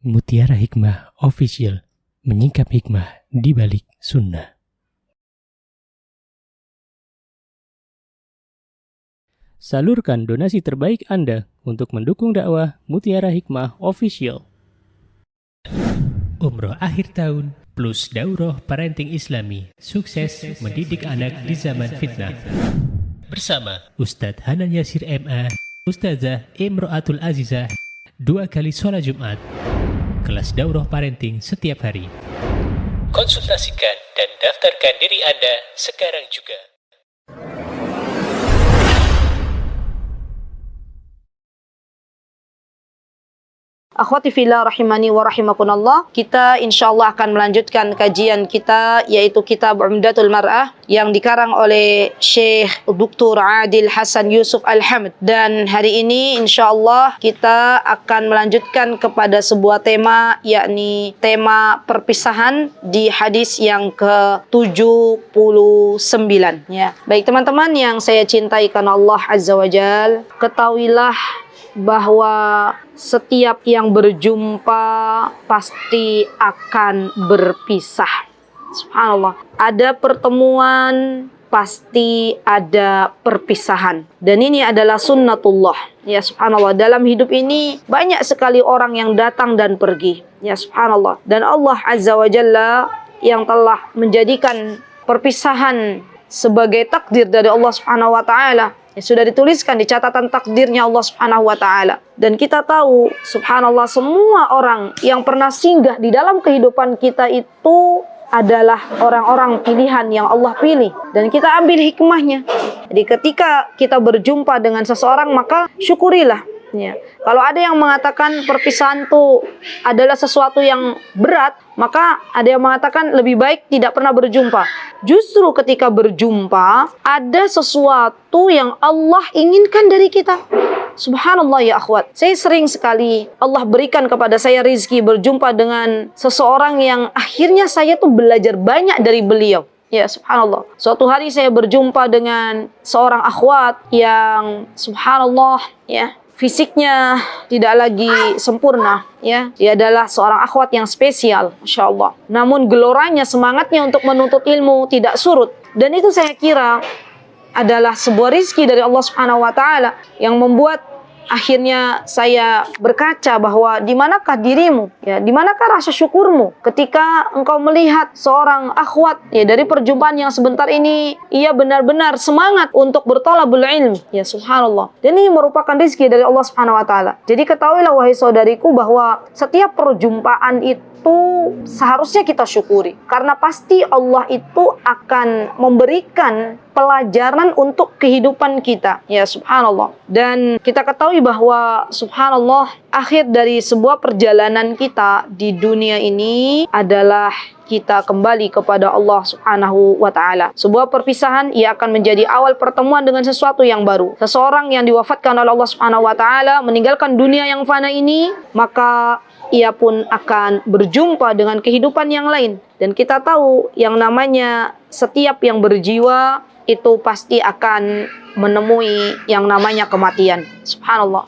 Mutiara Hikmah Official, menyingkap hikmah di balik sunnah. Salurkan donasi terbaik Anda untuk mendukung dakwah Mutiara Hikmah Official. Umroh akhir tahun plus daurah parenting Islami, sukses mendidik anak di zaman fitnah. Bersama Ustadz Hanan Yasir MA, Ustazah Imro'atul Azizah, 2 kali sholat Jumat. Kelas daurah parenting setiap hari. Konsultasikan dan daftarkan diri Anda sekarang juga. Akhwati fillah rahimani wa rahimakumullah, kita insyaallah akan melanjutkan kajian kita, yaitu kitab Umdatul Mar'ah yang dikarang oleh Syekh Dr. Adil Hasan Yusuf Al-Hamd. Dan hari ini insyaallah kita akan melanjutkan kepada sebuah tema, yakni tema perpisahan di hadis yang ke-79 ya. Baik teman-teman yang saya cintai karena Allah Azza wa Jal, ketahuilah bahwa setiap yang berjumpa pasti akan berpisah. Subhanallah. Ada pertemuan, pasti ada perpisahan. Dan ini adalah sunnatullah. Ya subhanallah. Dalam hidup ini banyak sekali orang yang datang dan pergi. Ya subhanallah. Dan Allah Azza wa Jalla yang telah menjadikan perpisahan sebagai takdir dari Allah Subhanahu wa taala. Sudah dituliskan di catatan takdirnya Allah Subhanahu wa taala. Dan kita tahu subhanallah, semua orang yang pernah singgah di dalam kehidupan kita itu adalah orang-orang pilihan yang Allah pilih, dan kita ambil hikmahnya. Jadi ketika kita berjumpa dengan seseorang, maka syukurilah ya. Kalau ada yang mengatakan perpisahan itu adalah sesuatu yang berat, maka ada yang mengatakan lebih baik tidak pernah berjumpa. Justru ketika berjumpa, ada sesuatu yang Allah inginkan dari kita. Subhanallah ya akhwat. Saya sering sekali Allah berikan kepada saya rizki berjumpa dengan seseorang yang akhirnya saya tuh belajar banyak dari beliau. Ya subhanallah. Suatu hari saya berjumpa dengan seorang akhwat yang subhanallah ya, fisiknya tidak lagi sempurna ya. Dia adalah seorang akhwat yang spesial, Masya Allah. Namun geloranya, semangatnya untuk menuntut ilmu tidak surut. Dan itu saya kira adalah sebuah rizki dari Allah Subhanahu wa taala yang membuat akhirnya saya berkaca bahwa di manakah dirimu ya, di manakah rasa syukurmu ketika engkau melihat seorang akhwat ya, dari perjumpaan yang sebentar ini ia benar-benar semangat untuk berthalabul ilmi ya subhanallah. Dan ini merupakan rezeki dari Allah Subhanahu wa taala. Jadi ketahuilah wahai saudariku bahwa setiap perjumpaan itu seharusnya kita syukuri, karena pasti Allah itu akan memberikan pelajaran untuk kehidupan kita ya subhanallah. Dan kita ketahui bahwa subhanallah, akhir dari sebuah perjalanan kita di dunia ini adalah kita kembali kepada Allah Subhanahu wa taala. Sebuah perpisahan ia akan menjadi awal pertemuan dengan sesuatu yang baru. Seseorang yang diwafatkan oleh Allah Subhanahu wa taala meninggalkan dunia yang fana ini, maka ia pun akan berjumpa dengan kehidupan yang lain. Dan kita tahu yang namanya setiap yang berjiwa itu pasti akan menemui yang namanya kematian. Subhanallah.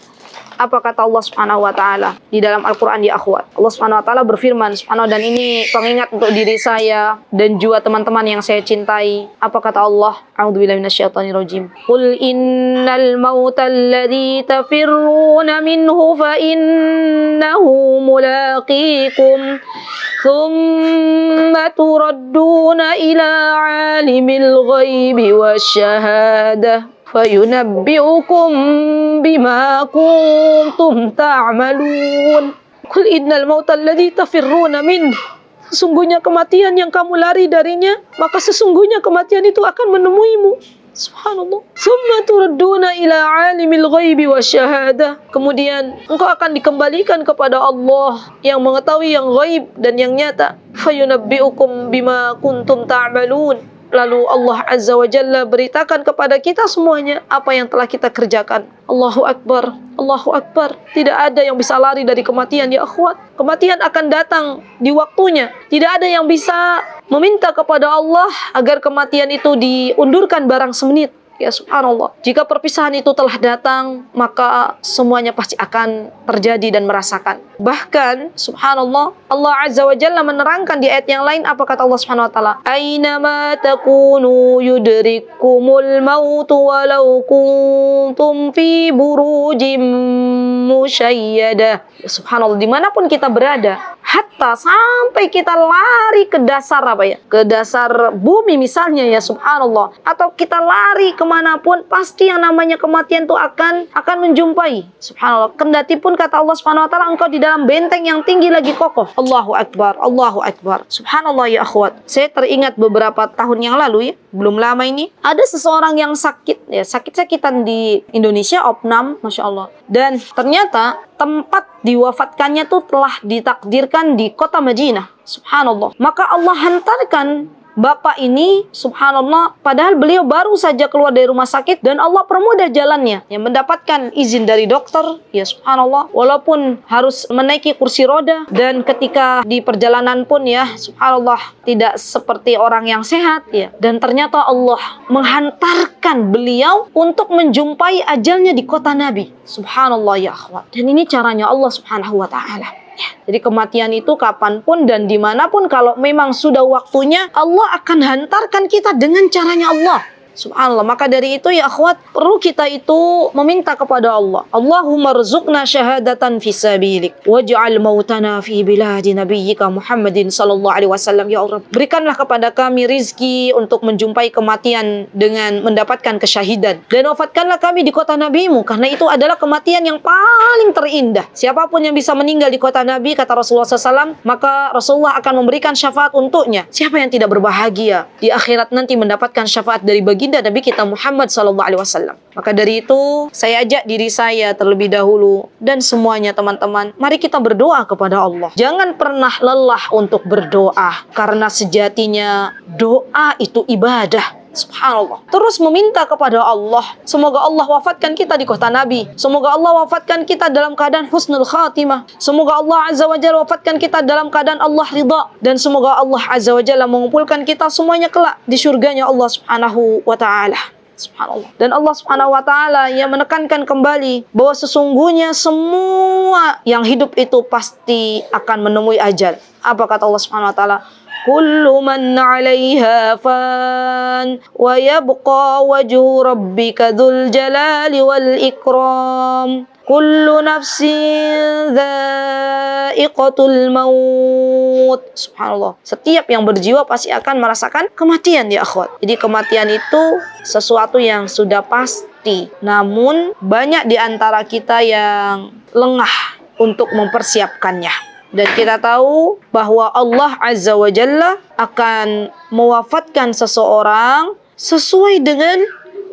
Apa kata Allah Subhanahu wa taala di dalam Al-Qur'an ya akhwat? Allah Subhanahu wa taala berfirman subhanahu, dan ini pengingat untuk diri saya dan juga teman-teman yang saya cintai. Apa kata Allah? A'udzubillahi minasyaitonirrajim. Qul innal mauta alladzi tafirruna minhu fa innahu mulaqikum thumma turadduna ila 'alimil ghaibi wasyahadah fayunabbi'ukum bima kuntum ta'malun. Qul innal mauta alladzi tafirruna min. Sesungguhnya kematian yang kamu lari darinya, maka sesungguhnya kematian itu akan menemuimu. Subhanallah. Summa turadduna ila 'alimil ghaibi wasyahadah. Kemudian engkau akan dikembalikan kepada Allah yang mengetahui yang ghaib dan yang nyata. Fayunabbi'ukum bima kuntum ta'malun. Lalu Allah Azza wa Jalla beritakan kepada kita semuanya apa yang telah kita kerjakan. Allahu Akbar, Allahu Akbar. Tidak ada yang bisa lari dari kematian ya akhwat. Kematian akan datang di waktunya. Tidak ada yang bisa meminta kepada Allah agar kematian itu diundurkan barang semenit. Ya subhanallah. Jika perpisahan itu telah datang, maka semuanya pasti akan terjadi dan merasakan. Bahkan subhanallah, Allah Azza wa Jalla menerangkan di ayat yang lain, apa kata Allah Subhanahu wa taala? Ainama takunu yudrikumul mautu walau kuntum fi burujim musyayyadah. Ya subhanallah, dimanapun kita berada, hatta sampai kita lari ke dasar ke dasar bumi misalnya, ya subhanallah, atau kita lari kemanapun, pasti yang namanya kematian itu akan menjumpai. Subhanallah. Kendati pun kata Allah Subhanahu wa taala, engkau di dalam benteng yang tinggi lagi kokoh. Allahu akbar, Allahu akbar. Subhanallah ya akhwat. Saya teringat beberapa tahun yang lalu, ya, belum lama ini, ada seseorang yang sakit-sakitan di Indonesia, opnam, masya Allah. Dan ternyata tempat diwafatkannya tuh telah ditakdirkan di kota Madinah. Subhanallah. Maka Allah hantarkan bapak ini, subhanallah, padahal beliau baru saja keluar dari rumah sakit, dan Allah permudah jalannya, yang mendapatkan izin dari dokter, ya subhanallah, walaupun harus menaiki kursi roda, dan ketika di perjalanan pun, ya subhanallah, tidak seperti orang yang sehat, ya. Dan ternyata Allah menghantarkan beliau untuk menjumpai ajalnya di kota Nabi. Subhanallah ya akhwat. Dan ini caranya Allah Subhanahu wa ta'ala. Ya, jadi kematian itu kapanpun dan dimanapun, kalau memang sudah waktunya, Allah akan hantarkan kita dengan caranya Allah. Subhanallah. Maka dari itu ya akhwat, perlu kita itu meminta kepada Allah. Allahumma rzuqna syahadatan fi sabilik waj'al mautana fi biladi nabiyyika Muhammadin sallallahu alaihi wasallam. Ya Allah, berikanlah kepada kami rizki untuk menjumpai kematian dengan mendapatkan kesyahidan, dan wafatkanlah kami di kota nabimu, karena itu adalah kematian yang paling terindah. Siapapun yang bisa meninggal di kota Nabi, kata Rasulullah SAW, maka Rasulullah akan memberikan syafaat untuknya. Siapa yang tidak berbahagia di akhirat nanti mendapatkan syafaat dari baginda Nabi kita Muhammad SAW. Maka dari itu, saya ajak diri saya terlebih dahulu dan semuanya teman-teman, mari kita berdoa kepada Allah. Jangan pernah lelah untuk berdoa, karena sejatinya doa itu ibadah. Subhanallah. Terus meminta kepada Allah, semoga Allah wafatkan kita di kota Nabi. Semoga Allah wafatkan kita dalam keadaan husnul khatimah. Semoga Allah Azza wa Jalla wafatkan kita dalam keadaan Allah ridha. Dan semoga Allah Azza wa Jalla mengumpulkan kita semuanya kelak di surganya Allah Subhanahu wa ta'ala. Subhanallah. Dan Allah Subhanahu wa ta'ala yang menekankan kembali bahwa sesungguhnya semua yang hidup itu pasti akan menemui ajal. Apa kata Allah Subhanahu wa ta'ala? Kullu man 'alaiha fan wa yabqa wajhu rabbika dzul jalali wal ikram. Kullu nafsin dha'iqatul maut. Subhanallah. Setiap yang berjiwa pasti akan merasakan kematian ya akhwat. Jadi kematian itu sesuatu yang sudah pasti. Namun banyak di antara kita yang lengah untuk mempersiapkannya. Dan kita tahu bahwa Allah Azza wa Jalla akan mewafatkan seseorang sesuai dengan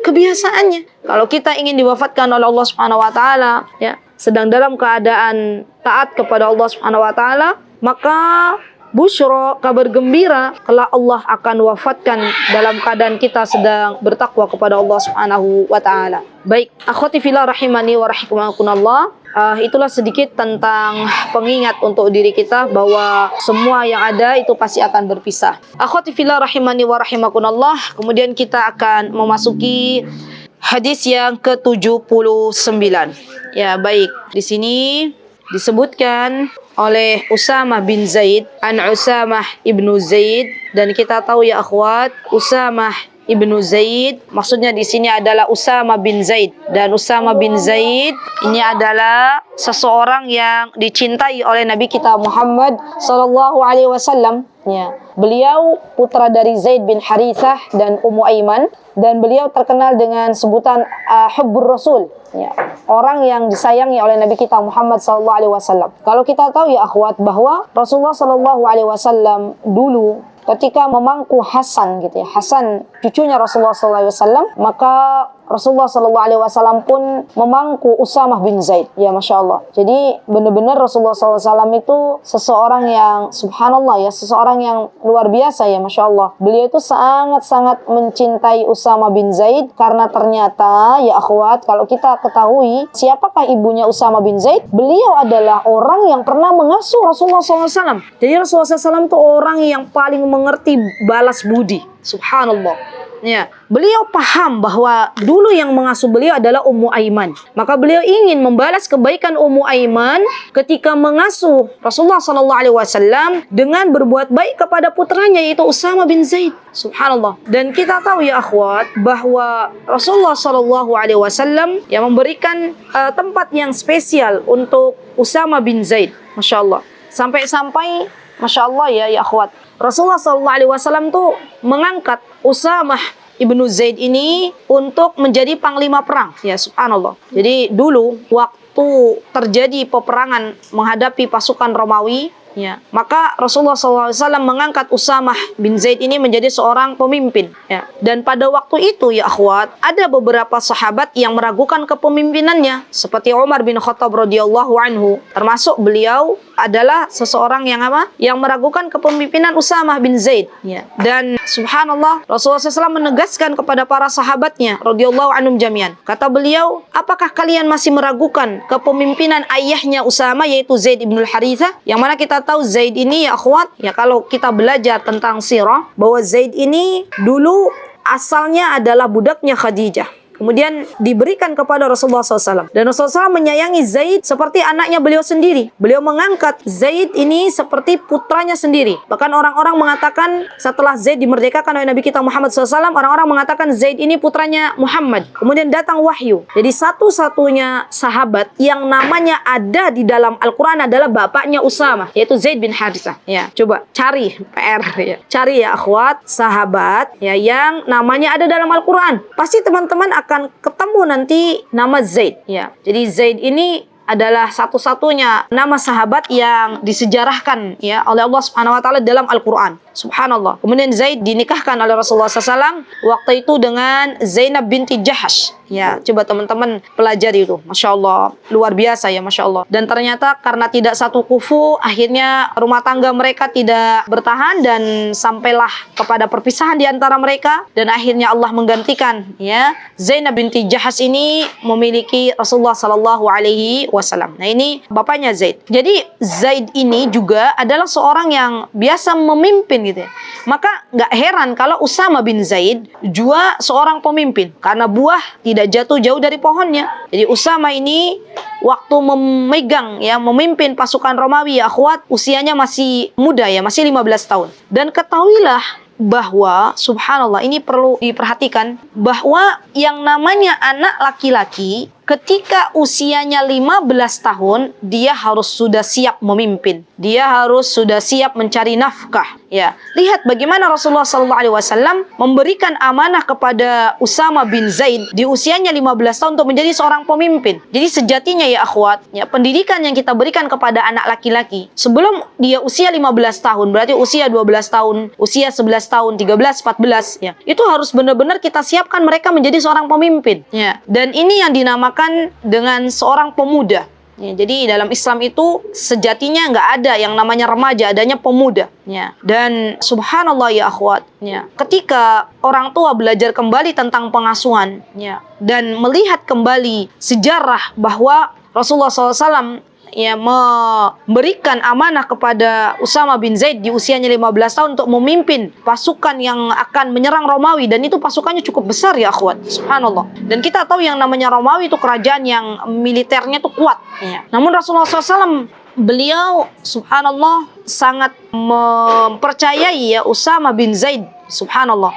kebiasaannya. Kalau kita ingin diwafatkan oleh Allah Subhanahu wa taala, ya, sedang dalam keadaan taat kepada Allah Subhanahu wa taala, maka busyra, kabar gembira, kelak Allah akan wafatkan dalam keadaan kita sedang bertakwa kepada Allah Subhanahu wa taala. Baik, akhwati fillah rahimani wa rahimakumullah. Itulah sedikit tentang pengingat untuk diri kita bahwa semua yang ada itu pasti akan berpisah. Akhwati fillah rahimani wa rahimakumullah. Kemudian kita akan memasuki hadis yang ke-79. Ya, baik. Di sini disebutkan oleh Usamah bin Zaid, an Usamah ibnu Zaid, dan kita tahu ya akhwat, Usamah ibnu Zaid maksudnya di sini adalah Usamah bin Zaid, dan Usamah bin Zaid ini adalah seseorang yang dicintai oleh Nabi kita Muhammad sallallahu alaihi wasallam. Ya, beliau putra dari Zaid bin Harithah dan Ummu Aiman, dan beliau terkenal dengan sebutan Hubbur Rasul. Ya, orang yang disayangi oleh Nabi kita Muhammad sallallahu alaihi wasallam. Kalau kita tahu ya akhwat bahwa Rasulullah sallallahu alaihi wasallam dulu ketika memangku Hasan gitu ya, Hasan cucunya Rasulullah sallallahu alaihi wasallam, maka Rasulullah sallallahu alaihi wasallam pun memangku Usamah bin Zaid. Ya, Masya Allah. Jadi benar-benar Rasulullah sallallahu alaihi wasallam itu seseorang yang subhanallah ya, seseorang yang luar biasa ya, Masya Allah. Beliau itu sangat-sangat mencintai Usamah bin Zaid, karena ternyata ya akhwat, kalau kita ketahui siapakah ibunya Usamah bin Zaid, beliau adalah orang yang pernah mengasuh Rasulullah sallallahu alaihi wasallam. Jadi Rasulullah sallallahu alaihi wasallam itu orang yang paling mengerti balas budi. Subhanallah. Ya, beliau paham bahwa dulu yang mengasuh beliau adalah Ummu Aiman. Maka beliau ingin membalas kebaikan Ummu Aiman ketika mengasuh Rasulullah SAW dengan berbuat baik kepada putranya yaitu Usama bin Zaid. Subhanallah. Dan kita tahu ya akhwat bahwa Rasulullah SAW yang memberikan tempat yang spesial untuk Usama bin Zaid. Masya Allah. Sampai-sampai Masya Allah ya akhwat, Rasulullah SAW tuh mengangkat Usamah ibnu Zaid ini untuk menjadi panglima perang. Ya subhanallah. Jadi dulu waktu terjadi peperangan menghadapi pasukan Romawi, ya, maka Rasulullah SAW mengangkat Usamah bin Zaid ini menjadi seorang pemimpin. Ya. Dan pada waktu itu ya akhwat, ada beberapa sahabat yang meragukan kepemimpinannya, seperti Umar bin Khattab radhiyallahu anhu, termasuk beliau adalah seseorang yang yang meragukan kepemimpinan Usamah bin Zaid. Ya. Dan subhanallah, Rasulullah SAW menegaskan kepada para sahabatnya radhiyallahu anhum jami'an. Kata beliau, apakah kalian masih meragukan kepemimpinan ayahnya Usamah yaitu Zaid ibn al-Harithah? Yang mana kita tahu Zaid ini ya akhwat, ya kalau kita belajar tentang sirah, bahwa Zaid ini dulu asalnya adalah budaknya Khadijah. Kemudian diberikan kepada Rasulullah SAW. Dan Rasulullah SAW menyayangi Zaid seperti anaknya beliau sendiri. Beliau mengangkat Zaid ini seperti putranya sendiri. Bahkan orang-orang mengatakan setelah Zaid dimerdekakan oleh Nabi kita Muhammad SAW, orang-orang mengatakan Zaid ini putranya Muhammad. Kemudian datang wahyu. Jadi satu-satunya sahabat yang namanya ada di dalam Al-Quran adalah bapaknya Usamah, yaitu Zaid bin Harithah. Ya, coba cari PR ya. Cari ya akhwat, sahabat ya yang namanya ada dalam Al-Quran. Pasti teman-teman akan ketemu nanti nama Zaid ya. Jadi Zaid ini adalah satu-satunya nama sahabat yang disejarahkan ya oleh Allah Subhanahu wa taala dalam Al-Qur'an. Subhanallah. Kemudian Zaid dinikahkan oleh Rasulullah SAW waktu itu dengan Zainab binti Jahash. Ya, coba teman-teman pelajari itu. Masya Allah, luar biasa ya, Masya Allah. Dan ternyata karena tidak satu kufu, akhirnya rumah tangga mereka tidak bertahan dan sampailah kepada perpisahan di antara mereka. Dan akhirnya Allah menggantikan ya Zainab binti Jahash ini memiliki Rasulullah SAW. Nah ini bapaknya Zaid. Jadi Zaid ini juga adalah seorang yang biasa memimpin gitu ya. Maka nggak heran kalau Usama bin Zaid juga seorang pemimpin karena buah tidak jatuh jauh dari pohonnya. Jadi Usama ini waktu memimpin pasukan Romawi ya akhwat, usianya masih muda ya, masih 15 tahun. Dan ketahuilah bahwa subhanallah ini perlu diperhatikan bahwa yang namanya anak laki-laki ketika usianya 15 tahun, dia harus sudah siap memimpin. Dia harus sudah siap mencari nafkah. Ya, lihat bagaimana Rasulullah SAW memberikan amanah kepada Usama bin Zaid di usianya 15 tahun untuk menjadi seorang pemimpin. Jadi sejatinya ya akhwat, ya, pendidikan yang kita berikan kepada anak laki-laki sebelum dia usia 15 tahun, berarti usia 12 tahun, usia 11 tahun, 13, 14, ya, itu harus benar-benar kita siapkan mereka menjadi seorang pemimpin. Ya, dan ini yang dinamakan dengan seorang pemuda. Ya, jadi dalam Islam itu sejatinya nggak ada yang namanya remaja, adanya pemuda. Ya. Dan subhanallah ya akhwat, ya, ketika orang tua belajar kembali tentang pengasuhan, ya, dan melihat kembali sejarah bahwa Rasulullah SAW ya memberikan amanah kepada Usama bin Zaid di usianya 15 tahun untuk memimpin pasukan yang akan menyerang Romawi, dan itu pasukannya cukup besar ya akhwat, subhanallah. Dan kita tahu yang namanya Romawi itu kerajaan yang militernya itu kuat ya. Namun Rasulullah SAW beliau subhanallah sangat mempercayai ya Usama bin Zaid, subhanallah.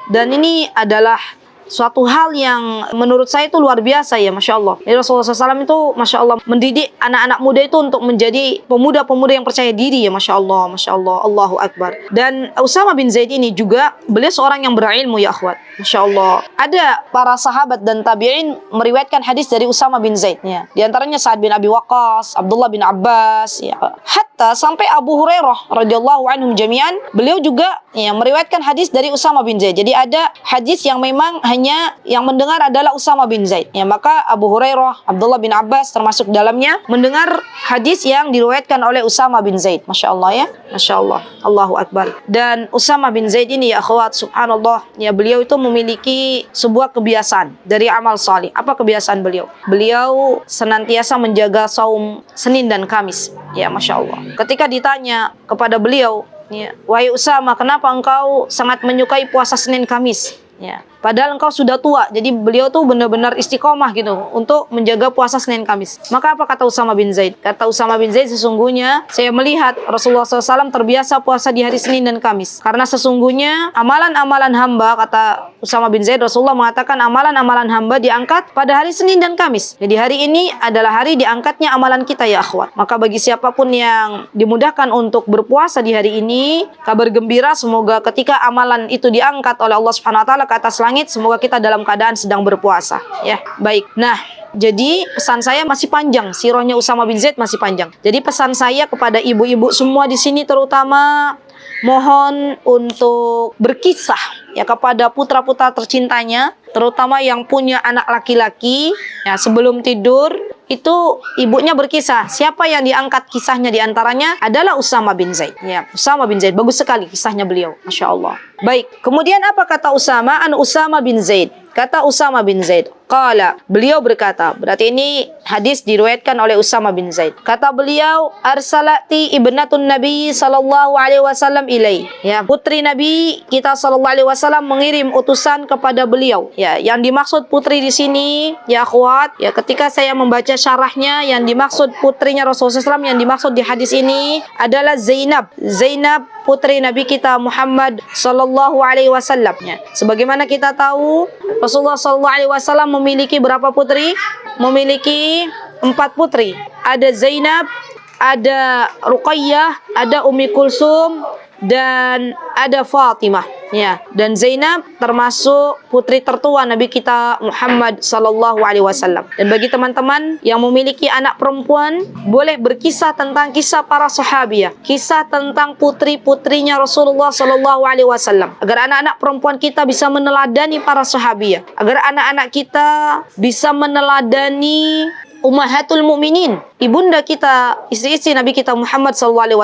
Dan ini adalah suatu hal yang menurut saya itu luar biasa ya, Masya Allah. Jadi Rasulullah SAW itu Masya Allah mendidik anak-anak muda itu untuk menjadi pemuda-pemuda yang percaya diri ya, Masya Allah, Masya Allah, Allahu Akbar. Dan Usama bin Zaid ini juga beliau seorang yang berilmu ya akhwat, Masya Allah. Ada para sahabat dan tabi'in meriwayatkan hadis dari Usama bin Zaid ya. Di antaranya Sa'ad bin Abi Waqqas, Abdullah bin Abbas ya. Hatta sampai Abu Hurairah radhiyallahu anhum jami'an, beliau juga ya meriwayatkan hadis dari Usama bin Zaid. Jadi ada hadis yang memang hanya yang mendengar adalah Usama bin Zaid. Ya, maka Abu Hurairah, Abdullah bin Abbas termasuk dalamnya mendengar hadis yang diriwayatkan oleh Usama bin Zaid. Masya Allah ya, Masya Allah, Allahu Akbar. Dan Usama bin Zaid ini ya akhwat, subhanallah, ya beliau itu memiliki sebuah kebiasaan dari amal salih. Apa kebiasaan beliau? Beliau senantiasa menjaga saum Senin dan Kamis. Ya, Masya Allah. Ketika ditanya kepada beliau, ya, wahai Usama, kenapa engkau sangat menyukai puasa Senin Kamis? Ya. Padahal engkau sudah tua. Jadi beliau tuh benar-benar istiqomah gitu untuk menjaga puasa Senin Kamis. Maka apa kata Usama bin Zaid? Kata Usama bin Zaid, sesungguhnya saya melihat Rasulullah SAW terbiasa puasa di hari Senin dan Kamis. Karena sesungguhnya amalan-amalan hamba, kata Usama bin Zaid, Rasulullah mengatakan amalan-amalan hamba diangkat pada hari Senin dan Kamis. Jadi hari ini adalah hari diangkatnya amalan kita ya akhwat. Maka bagi siapapun yang dimudahkan untuk berpuasa di hari ini, kabar gembira, semoga ketika amalan itu diangkat oleh Allah Subhanahu wa taala ke atas langit, semoga kita dalam keadaan sedang berpuasa ya. Baik. Nah, jadi pesan saya masih panjang, sirahnya Usama bin Zaid masih panjang. Jadi pesan saya kepada ibu-ibu semua di sini terutama, mohon untuk berkisah ya kepada putra-putra tercintanya, terutama yang punya anak laki-laki ya, sebelum tidur itu ibunya berkisah. Siapa yang diangkat kisahnya diantaranya adalah Usama bin Zaid. Ya, Usama bin Zaid, bagus sekali kisahnya beliau, masya Allah. Baik, kemudian apa kata Usama? An Usama bin Zaid. Kata Usama bin Zaid, qala, beliau berkata, berarti ini hadis diriwayatkan oleh Usama bin Zaid. Kata beliau, arsalati ibnatun Nabi sallallahu alaihi wasallam ilai. Ya, putri Nabi kita sallallahu alaihi wasallam mengirim utusan kepada beliau. Ya, yang dimaksud putri di sini, ya akhwat, ya ketika saya membaca syarahnya, yang dimaksud putrinya Rasulullah SAW, yang dimaksud di hadis ini adalah Zainab. Zainab putri Nabi kita Muhammad sallallahu alaihi wasallam. Ya, sebagaimana kita tahu, Rasulullah sallallahu alaihi wasallam memiliki berapa putri? Memiliki 4 putri. Ada Zainab, ada Ruqayyah, ada Ummi Kulsum, dan ada Fatimah. Ya, dan Zainab termasuk putri tertua Nabi kita Muhammad sallallahu alaihi wasallam. Dan bagi teman-teman yang memiliki anak perempuan, boleh berkisah tentang kisah para sahabiah, kisah tentang putri-putrinya Rasulullah sallallahu alaihi wasallam, agar anak-anak perempuan kita bisa meneladani para sahabiah, agar anak-anak kita bisa meneladani Ummahatul Mukminin, ibunda kita, istri-istri Nabi kita Muhammad SAW.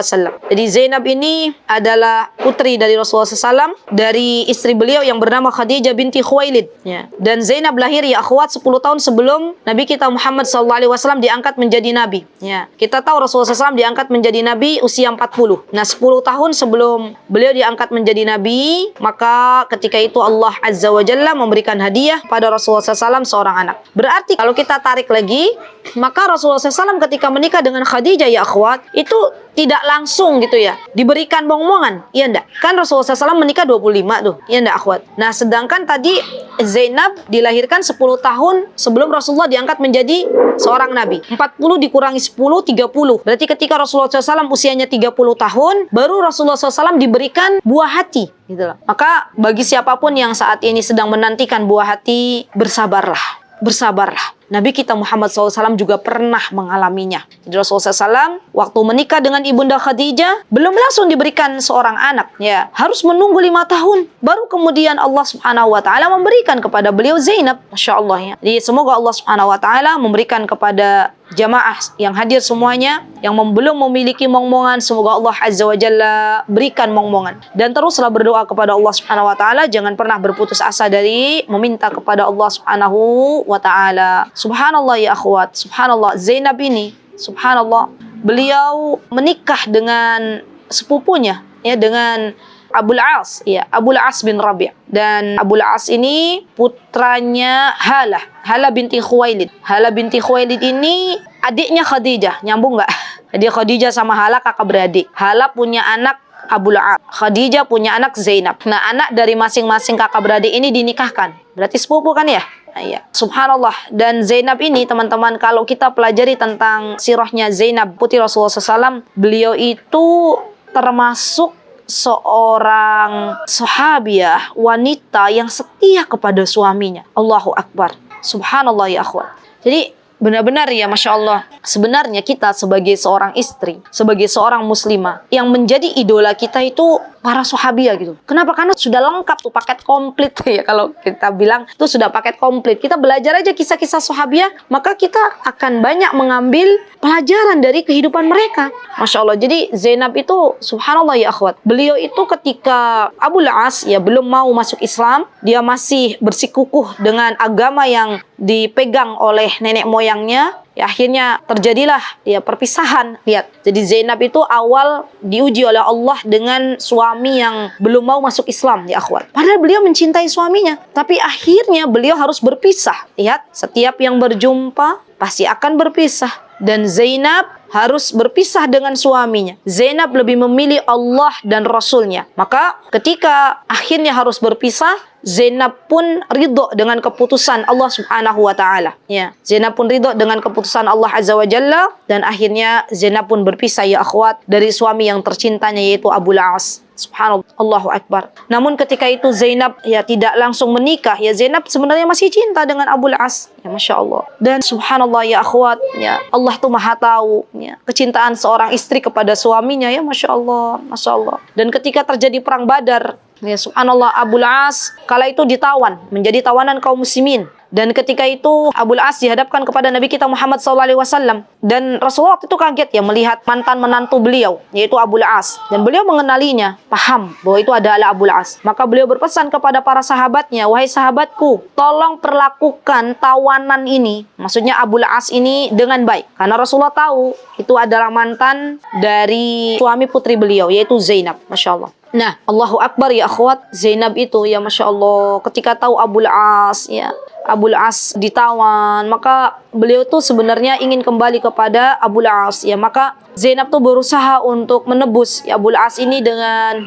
Jadi Zainab ini adalah putri dari Rasulullah SAW, dari istri beliau yang bernama Khadijah binti Khuwailid. Ya. Dan Zainab lahir ya akhwat 10 tahun sebelum Nabi kita Muhammad SAW diangkat menjadi Nabi. Ya. Kita tahu Rasulullah SAW diangkat menjadi Nabi usia 40. Nah 10 tahun sebelum beliau diangkat menjadi Nabi, maka ketika itu Allah Azza wa Jalla memberikan hadiah pada Rasulullah SAW seorang anak. Berarti kalau kita tarik lagi, maka Rasulullah SAW ketika menikah dengan Khadijah ya akhwat, itu tidak langsung gitu ya diberikan momongan, iya enggak? Kan Rasulullah SAW menikah 25 tuh, iya enggak akhwat? Nah sedangkan tadi Zainab dilahirkan 10 tahun sebelum Rasulullah diangkat menjadi seorang Nabi. 40 dikurangi 10, 30. Berarti ketika Rasulullah SAW usianya 30 tahun, baru Rasulullah SAW diberikan buah hati gitu loh. Maka bagi siapapun yang saat ini sedang menantikan buah hati, bersabarlah. Bersabarlah. Nabi kita Muhammad SAW juga pernah mengalaminya. Jadi Rasulullah SAW waktu menikah dengan ibunda Khadijah belum langsung diberikan seorang anak. Ya, harus menunggu 5 tahun. Baru kemudian Allah Subhanahu Wa Taala memberikan kepada beliau Zainab. Masya Allah ya. Jadi semoga Allah Subhanahu Wa Taala memberikan kepada jamaah yang hadir semuanya yang belum memiliki momongan, semoga Allah Azza wa Jalla berikan momongan. Dan teruslah berdoa kepada Allah Subhanahu Wa Taala. Jangan pernah berputus asa dari meminta kepada Allah Subhanahu Wa Taala. Subhanallah ya akhwat, subhanallah, Zainab ini, subhanallah, beliau menikah dengan sepupunya, ya, dengan Abul As, ya, Abul As bin Rabi'. Dan Abul As ini putranya Halah binti Khuwailid. Halah binti Khuwailid ini adiknya Khadijah, nyambung nggak? Adik Khadijah sama Halah kakak beradik. Halah punya anak Abul As, Khadijah punya anak Zainab. Nah, anak dari masing-masing kakak beradik ini dinikahkan. Berarti sepupu kan ya? Ya. Subhanallah. Dan Zainab ini teman-teman, kalau kita pelajari tentang sirahnya Zainab putri Rasulullah SAW, beliau itu termasuk seorang sahabiah wanita yang setia kepada suaminya. Allahu Akbar. Subhanallah ya akhwat. Jadi benar-benar ya Masya Allah, sebenarnya kita sebagai seorang istri, sebagai seorang muslimah, yang menjadi idola kita itu para sahabiah gitu. Kenapa? Karena sudah lengkap tuh, paket komplit ya, kalau kita bilang itu sudah paket komplit. Kita belajar aja kisah-kisah sahabiah, maka kita akan banyak mengambil pelajaran dari kehidupan mereka. Masya Allah. Jadi Zainab itu subhanallah ya akhwat, beliau itu ketika Abul As ya belum mau masuk Islam, dia masih bersikukuh dengan agama yang dipegang oleh nenek moyangnya, Ya akhirnya terjadilah ya perpisahan. Lihat, jadi Zainab itu awal diuji oleh Allah dengan suami yang belum mau masuk Islam, ya akhwat. Padahal beliau mencintai suaminya, tapi akhirnya beliau harus berpisah. Lihat, setiap yang berjumpa pasti akan berpisah, dan Zainab harus berpisah dengan suaminya. Zainab lebih memilih Allah dan Rasulnya. Maka ketika akhirnya harus berpisah, Zainab pun ridho dengan keputusan Allah Subhanahu wa taala. Ya, Zainab pun ridho dengan keputusan Allah Azza wa Jalla, dan akhirnya Zainab pun berpisah, ya akhwat, dari suami yang tercintanya yaitu Abul As. Subhanallah, Allahu Akbar. Namun ketika itu Zainab ya tidak langsung menikah. Ya Zainab sebenarnya masih cinta dengan Abul As. Ya Masya Allah. Dan subhanallah ya akhwat, ya Allah tuh maha tahu ya, kecintaan seorang istri kepada suaminya, ya Masya Allah, Masya Allah. Dan ketika terjadi perang Badar, ya subhanallah, Abul As kala itu ditawan, menjadi tawanan kaum muslimin. Dan ketika itu Abul As dihadapkan kepada Nabi kita Muhammad SAW. Dan Rasulullah itu kaget ya melihat mantan menantu beliau, yaitu Abul As. Dan beliau mengenalinya, paham bahwa itu adalah Abul As. Maka beliau berpesan kepada para sahabatnya, wahai sahabatku, tolong perlakukan tawanan ini, maksudnya Abul As ini, dengan baik. Karena Rasulullah tahu itu adalah mantan dari suami putri beliau, yaitu Zainab. Masya Allah. Nah, Allahu Akbar ya akhwat, Zainab itu ya Masya Allah, ketika tahu Abul As ya, Abul As ditawan, maka beliau tuh sebenarnya ingin kembali kepada Abul As ya. Maka Zainab tuh berusaha untuk menebus ya Abul As ini dengan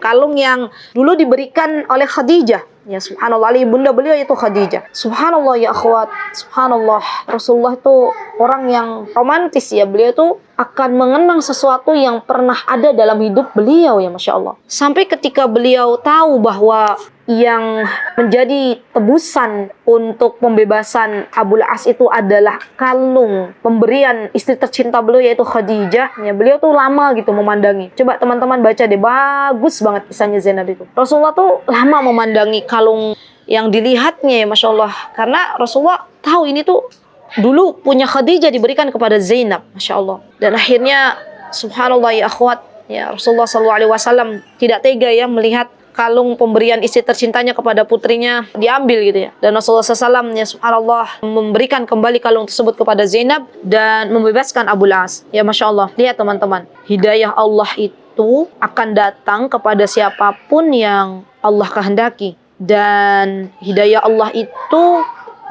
kalung yang dulu diberikan oleh Khadijah. Ya subhanallah, ibunda beliau itu Khadijah. Subhanallah ya akhwat, subhanallah, Rasulullah itu orang yang romantis ya. Beliau tuh akan mengenang sesuatu yang pernah ada dalam hidup beliau, ya Masya Allah. Sampai ketika beliau tahu bahwa yang menjadi tebusan untuk pembebasan Abul As itu adalah kalung pemberian istri tercinta beliau yaitu Khadijah, ya beliau tuh lama gitu memandangi. Coba teman-teman baca deh, bagus banget kisahnya Zainab itu. Rasulullah tuh lama memandangi kalung yang dilihatnya, ya Masya Allah, karena Rasulullah tahu ini tuh dulu punya Khadijah diberikan kepada Zainab, Masya Allah. Dan akhirnya subhanallah ya akhwat, ya Rasulullah SAW tidak tega ya melihat kalung pemberian istri tercintanya kepada putrinya diambil gitu ya. Dan Rasulullah SAW ya subhanallah memberikan kembali kalung tersebut kepada Zainab dan membebaskan Abul As. Ya Masya Allah, lihat teman-teman, hidayah Allah itu akan datang kepada siapapun yang Allah kehendaki. Dan hidayah Allah itu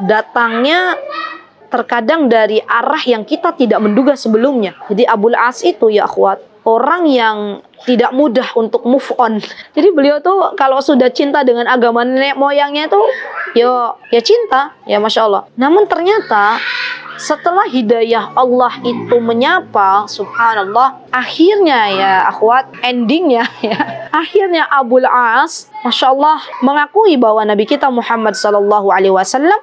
datangnya terkadang dari arah yang kita tidak menduga sebelumnya. Jadi Abul As itu ya akhwat, orang yang tidak mudah untuk move on. Jadi beliau tuh kalau sudah cinta dengan agama nenek moyangnya tuh ya cinta, ya Masya Allah. Namun ternyata setelah hidayah Allah itu menyapa, subhanallah, akhirnya ya akhwat, endingnya ya, akhirnya Abul As Masya Allah mengakui bahwa Nabi kita Muhammad SAW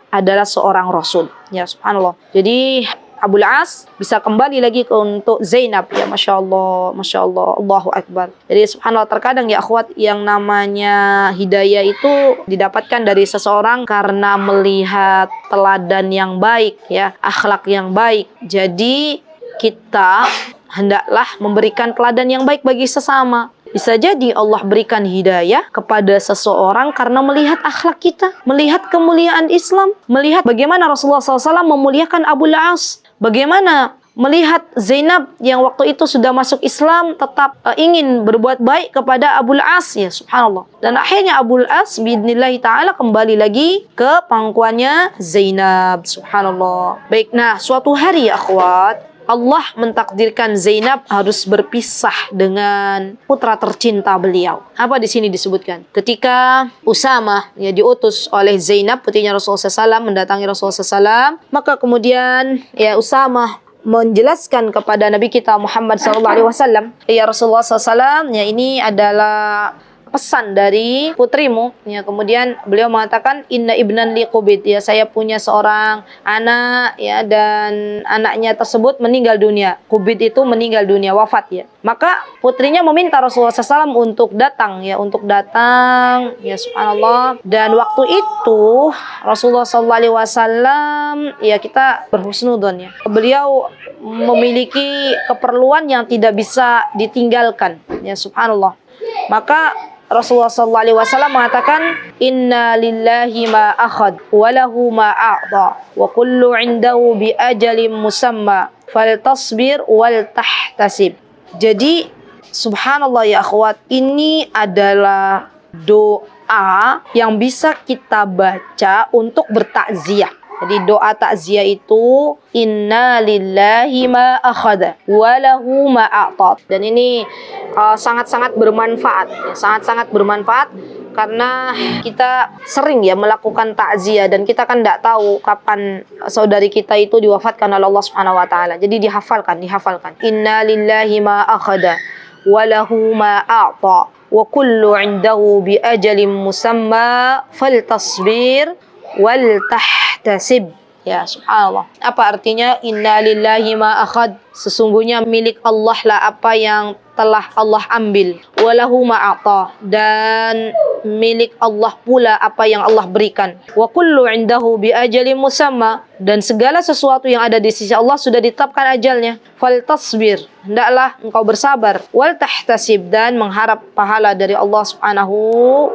adalah seorang Rasul. Ya subhanallah. Jadi Abul As bisa kembali lagi untuk Zainab, ya Masya Allah, Masya Allah, Allahu Akbar. Jadi subhanallah, terkadang ya akhwat, yang namanya hidayah itu didapatkan dari seseorang karena melihat teladan yang baik, ya, akhlak yang baik. Jadi kita hendaklah memberikan teladan yang baik bagi sesama. Bisa jadi Allah berikan hidayah kepada seseorang karena melihat akhlak kita, melihat kemuliaan Islam, melihat bagaimana Rasulullah SAW memuliakan Abul As, bagaimana melihat Zainab yang waktu itu sudah masuk Islam tetap ingin berbuat baik kepada Abul As, ya subhanallah. Dan akhirnya Abul As biidnillahi ta'ala kembali lagi ke pangkuannya Zainab, subhanallah. Baik, nah suatu hari ya akhwat, Allah mentakdirkan Zainab harus berpisah dengan putra tercinta beliau. Apa di sini disebutkan? Ketika Usamah ya diutus oleh Zainab, putrinya Rasulullah SAW, mendatangi Rasulullah SAW, maka kemudian ya Usamah menjelaskan kepada Nabi kita Muhammad SAW, ya Rasulullah SAW, ya ini adalah pesan dari putrimu, ya. Kemudian beliau mengatakan, inna ibnan li qubid, ya saya punya seorang anak, ya, dan anaknya tersebut meninggal dunia. Qubid itu meninggal dunia, wafat, ya. Maka putrinya meminta Rasulullah SAW untuk datang, ya, ya subhanallah. Dan waktu itu Rasulullah SAW, ya kita berhusnudon, ya. Beliau memiliki keperluan yang tidak bisa ditinggalkan, ya subhanallah. Maka Rasulullah SAW mengatakan, Inna lillahi ma akhad, wa lahu ma a'ta, wa kullu indahu bi ajalim musamma, fal tasbir wal tahtasib. Jadi, subhanallah ya akhwat, ini adalah doa yang bisa kita baca untuk bertakziah. Jadi doa takziah itu inna lillahi ma akhadha wa lahu ma a'ta. Dan ini sangat-sangat bermanfaat, sangat-sangat bermanfaat karena kita sering ya melakukan takziah dan kita kan tidak tahu kapan saudari kita itu diwafatkan oleh Allah Subhanahu wa taala. Jadi dihafalkan. Inna lillahi ma akhadha wa lahu ma a'ta wa kullu 'indahu bi ajalin musamma faltasbir wal tahtasib. Ya subhanallah. Apa artinya inna lillahi ma akhad? Sesungguhnya milik Allah lah apa yang telah Allah ambil. Walahu ma a'ta, dan milik Allah pula apa yang Allah berikan. Wa kullu indahu bi ajalin musamma, dan segala sesuatu yang ada di sisi Allah sudah ditetapkan ajalnya. Fal tasbir, hendaklah engkau bersabar. Wal tahtasib, dan mengharap pahala dari Allah Subhanahu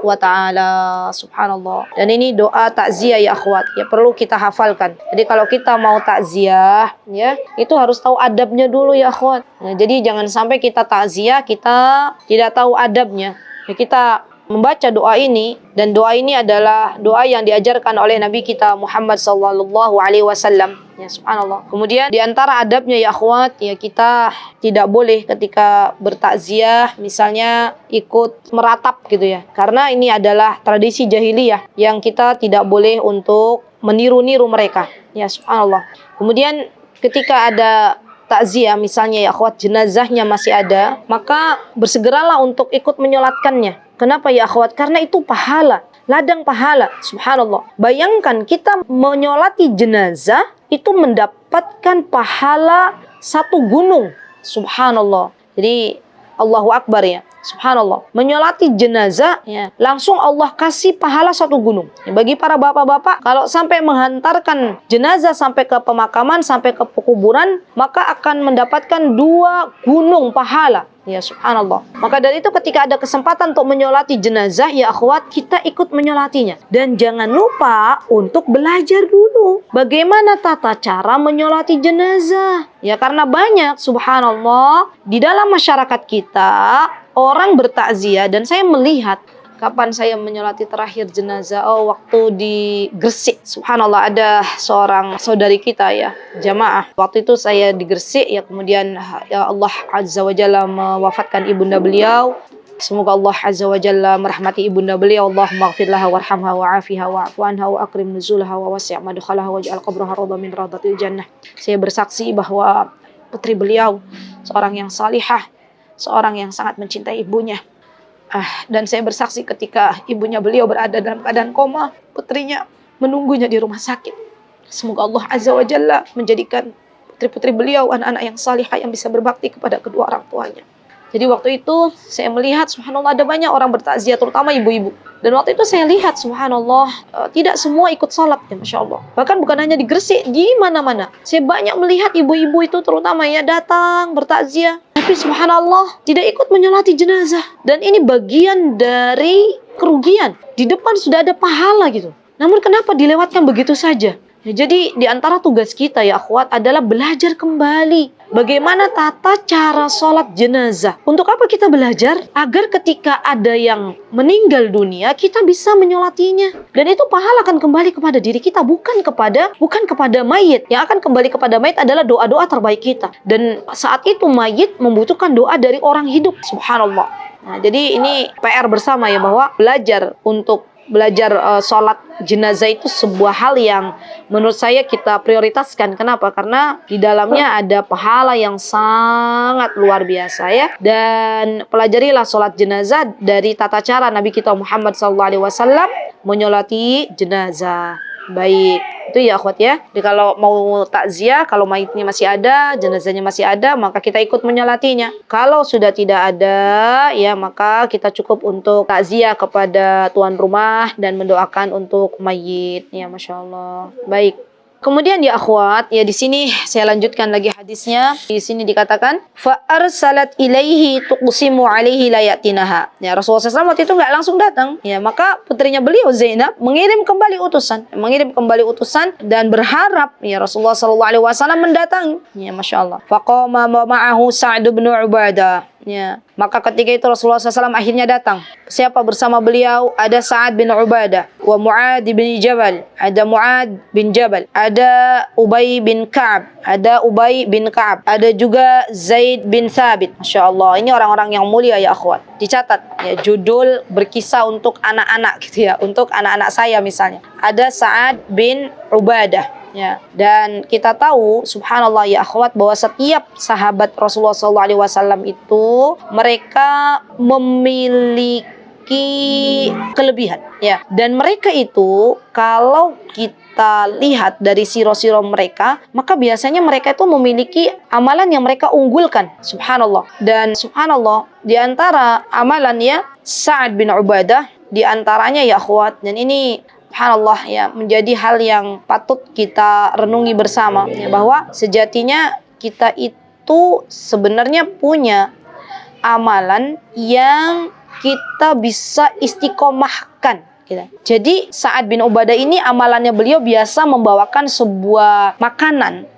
wa taala. Subhanallah. Dan ini doa takziah ya akhwat, ya perlu kita hafalkan. Jadi kalau kita mau takziah ya, itu harus tahu adabnya dulu ya akhwat. Nah, jadi jangan sampai kita takziah kita tidak tahu adabnya. Ya, kita membaca doa ini, dan doa ini adalah doa yang diajarkan oleh Nabi kita Muhammad sallallahu alaihi wasallam. Ya subhanallah. Kemudian di antara adabnya ya akhwat, ya kita tidak boleh ketika bertakziah misalnya ikut meratap gitu ya. Karena ini adalah tradisi jahiliyah yang kita tidak boleh untuk meniru-niru mereka. Ya subhanallah. Kemudian ketika ada takziah misalnya ya akhwat, jenazahnya masih ada, maka bersegeralah untuk ikut menyolatkannya. Kenapa ya akhwat? Karena itu pahala, ladang pahala. Subhanallah. Bayangkan kita menyolati jenazah itu mendapatkan pahala satu gunung. Subhanallah. Jadi Allahu Akbar ya. Subhanallah. Menyolati jenazah ya, langsung Allah kasih pahala satu gunung. Ya, bagi para bapak-bapak, kalau sampai menghantarkan jenazah sampai ke pemakaman, sampai ke kuburan, maka akan mendapatkan 2 gunung pahala. Ya subhanallah. Maka dari itu ketika ada kesempatan untuk menyolati jenazah ya akhwat, kita ikut menyolatinya. Dan jangan lupa untuk belajar dulu bagaimana tata cara menyolati jenazah. Ya karena banyak subhanallah di dalam masyarakat kita orang bertakziah, dan saya melihat kapan saya menyolati terakhir jenazah, waktu di Gresik. Subhanallah, ada seorang saudari kita ya, jamaah. Waktu itu saya di Gresik ya, kemudian ya Allah Azza wa Jalla mewafatkan ibunda beliau. Semoga Allah Azza wa Jalla merahmati ibunda beliau. Allahumma ighfir laha warhamha wa'afiha wa'fu anha wa akrim nuzulaha wa wasi' madkhalaha waj'al qabraha rawdah min radhatil jannah. Saya bersaksi bahwa putri beliau seorang yang salihah, seorang yang sangat mencintai ibunya. Dan saya bersaksi ketika ibunya beliau berada dalam keadaan koma, putrinya menunggunya di rumah sakit. Semoga Allah Azza wa Jalla menjadikan putri-putri beliau anak-anak yang salihah yang bisa berbakti kepada kedua orang tuanya. Jadi waktu itu saya melihat subhanallah ada banyak orang bertakziah, terutama ibu-ibu. Dan waktu itu saya lihat subhanallah tidak semua ikut salat ya Masya Allah. Bahkan bukan hanya di Gresik, di mana-mana. Saya banyak melihat ibu-ibu itu terutama ya datang bertakziah, tapi subhanallah tidak ikut menyolati jenazah. Dan ini bagian dari kerugian. Di depan sudah ada pahala gitu. Namun kenapa dilewatkan begitu saja? Ya, jadi di antara tugas kita ya akhwat adalah belajar kembali bagaimana tata cara sholat jenazah. Untuk apa kita belajar? Agar ketika ada yang meninggal dunia kita bisa menyolatinya. Dan itu pahala akan kembali kepada diri kita, bukan kepada mayit. Yang akan kembali kepada mayit adalah doa-doa terbaik kita. Dan saat itu mayit membutuhkan doa dari orang hidup. Subhanallah. Nah, jadi ini PR bersama ya, bahwa belajar sholat jenazah itu sebuah hal yang menurut saya kita prioritaskan. Kenapa? Karena di dalamnya ada pahala yang sangat luar biasa ya. Dan pelajarilah sholat jenazah dari tata cara Nabi kita Muhammad SAW menyolati jenazah. Baik, itu ya akhwat ya. Jadi kalau mau takziah, kalau mayitnya masih ada, jenazahnya masih ada, maka kita ikut menyolatinya. Kalau sudah tidak ada, ya maka kita cukup untuk takziah kepada tuan rumah dan mendoakan untuk mayit. Ya Masya Allah. Baik. Kemudian ya akhwat, ya di sini saya lanjutkan lagi hadisnya. Di sini dikatakan, fa arsalat ilaihi tuqsimu alaihi la yatinaha. Ya, Rasulullah SAW waktu itu nggak langsung datang. Ya, maka putrinya beliau Zainab mengirim kembali utusan dan berharap ya Rasulullah SAW mendatangi. Ya, Masya Allah. Faqama ma'ahu Sa'd bin Ubadah. Ya, maka ketika itu Rasulullah SAW akhirnya datang. Siapa bersama beliau? Ada Sa'ad bin Ubadah, wa Mu'ad bin Jabal, ada Mu'ad bin Jabal, ada Ubay bin Ka'ab, ada juga Zaid bin Thabit. Masya Allah, ini orang-orang yang mulia ya akhwat. Dicatat ya, judul berkisah untuk anak-anak gitu ya, untuk anak-anak saya misalnya. Ada Sa'ad bin Ubadah. Ya, dan kita tahu subhanallah ya akhwat bahwa setiap sahabat Rasulullah SAW itu mereka memiliki kelebihan ya, dan mereka itu kalau kita lihat dari siro-siro mereka, maka biasanya mereka itu memiliki amalan yang mereka unggulkan subhanallah. Dan subhanallah di antara amalannya Sa'ad bin Ubadah di antaranya ya akhwat, dan ini subhanallah ya menjadi hal yang patut kita renungi bersama ya, bahwa sejatinya kita itu sebenarnya punya amalan yang kita bisa istiqomahkan gitu. Jadi Sa'ad bin Ubadah ini amalannya beliau biasa membawakan sebuah makanan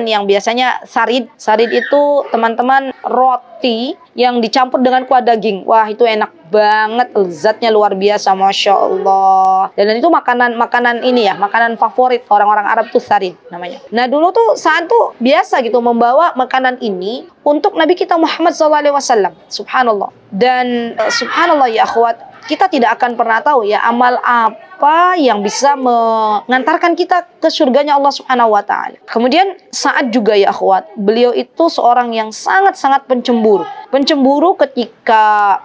yang biasanya sarid. Sarid itu teman-teman roti yang dicampur dengan kuah daging. Wah, itu enak banget, lezatnya luar biasa, Masya Allah. Dan itu makanan ini ya, makanan favorit orang-orang Arab tuh sarid namanya. Nah dulu tuh Sa'ad tuh biasa gitu membawa makanan ini untuk Nabi kita Muhammad SAW. Subhanallah. Dan subhanallah ya akhwat, kita tidak akan pernah tahu ya amal apa yang bisa mengantarkan kita ke surganya Allah Subhanahu wa taala. Kemudian Sa'ad juga ya akhwat, beliau itu seorang yang sangat-sangat pencemburu. Pencemburu ketika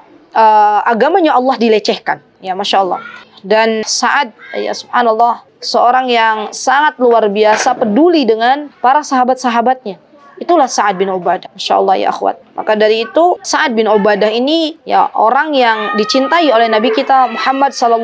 agamanya Allah dilecehkan. Ya Masya Allah. Dan Sa'ad ya subhanallah seorang yang sangat luar biasa peduli dengan para sahabat-sahabatnya. Itulah Sa'ad bin Ubadah. Masya Allah ya akhwat. Maka dari itu Sa'ad bin Ubadah ini ya orang yang dicintai oleh Nabi kita Muhammad SAW.